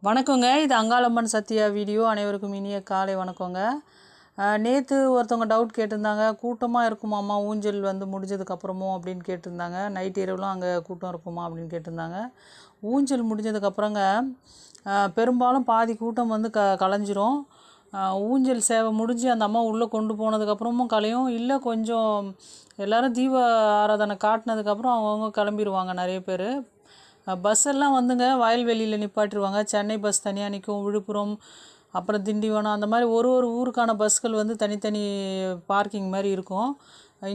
வணக்கங்க. இது அங்காளம்மன் சத்யா வீடியோ. அனைவருக்கும் இனிய காலை வணக்கங்க. நேற்று ஒருத்தவங்க டவுட் கேட்டிருந்தாங்க, கூட்டமாக இருக்குமாம்மா ஊஞ்சல் வந்து முடிஞ்சதுக்கப்புறமும் அப்படின்னு கேட்டிருந்தாங்க. நைட் இரவுலாம் அங்கே கூட்டம் இருக்குமா அப்படின்னு கேட்டிருந்தாங்க. ஊஞ்சல் முடிஞ்சதுக்கப்புறங்க பெரும்பாலும் பாதி கூட்டம் வந்து கலைஞ்சிரும். ஊஞ்சல் சேவை முடிஞ்சு அந்த அம்மா உள்ளே கொண்டு போனதுக்கப்புறமும் கலையும். இல்லை கொஞ்சம் எல்லோரும் தீப ஆராதனை காட்டினதுக்கப்புறம் அவங்கவுங்க கிளம்பிடுவாங்க நிறைய பேர். பஸ்ஸெல்லாம் வந்துங்க வயல்வெளியில் நிப்பாட்டிருவாங்க. சென்னை பஸ் தனியாக நிற்கும், விழுப்புரம், அப்புறம் திண்டிவனம், அந்த மாதிரி ஒரு ஒரு ஊருக்கான பஸ்கள் வந்து தனித்தனி பார்க்கிங் மாதிரி இருக்கும்.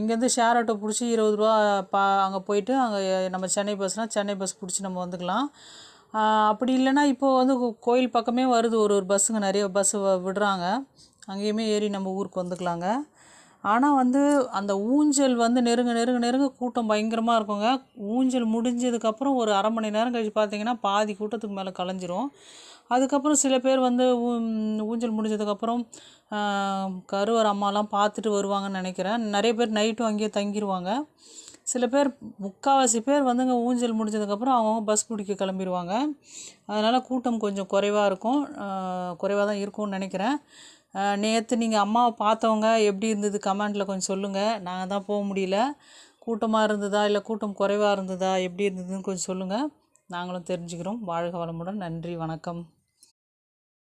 இங்கேருந்து ஷேர் ஆட்டோ பிடிச்சி 20 ரூபா அங்கே போயிட்டு அங்கே நம்ம சென்னை பஸ்னால் சென்னை பஸ் பிடிச்சி நம்ம வந்துக்கலாம். அப்படி இல்லைன்னா இப்போது வந்து கோயில் பக்கமே வருது ஒரு பஸ்ஸுங்க, நிறைய பஸ்ஸு விடுறாங்க. அங்கேயுமே ஏறி நம்ம ஊருக்கு வந்துக்கலாங்க. ஆனால் வந்து அந்த ஊஞ்சல் வந்து நெருங்க கூட்டம் பயங்கரமாக இருக்குங்க. ஊஞ்சல் முடிஞ்சதுக்கப்புறம் ஒரு அரை மணி நேரம் கழிச்சு பார்த்திங்கன்னா பாதி கூட்டத்துக்கு மேலே கலைஞ்சிரும். அதுக்கப்புறம் சில பேர் வந்து ஊஞ்சல் முடிஞ்சதுக்கப்புறம் கருவறை அம்மாலாம் பார்த்துட்டு வருவாங்கன்னு நினைக்கிறேன். நிறைய பேர் நைட்டும் அங்கேயே தங்கிடுவாங்க. சில பேர் முக்கால்வாசி பேர் வந்துங்க ஊஞ்சல் முடிஞ்சதுக்கப்புறம் அவங்க பஸ் பிடிக்க கிளம்பிடுவாங்க. அதனால் கூட்டம் கொஞ்சம் குறைவாக இருக்கும், குறைவாக தான் இருக்கும்னு நினைக்கிறேன். நேற்று நீங்கள் அம்மாவை பார்த்தவங்க எப்படி இருந்தது கமெண்டில் கொஞ்சம் சொல்லுங்கள். நாங்கள் தான் போக முடியல. கூட்டமாக இருந்ததா இல்லை கூட்டம் குறைவாக இருந்ததா எப்படி இருந்ததுன்னு கொஞ்சம் சொல்லுங்கள். நாங்களும் தெரிஞ்சுக்கிறோம். வாழ்க வளமுடன். நன்றி, வணக்கம்.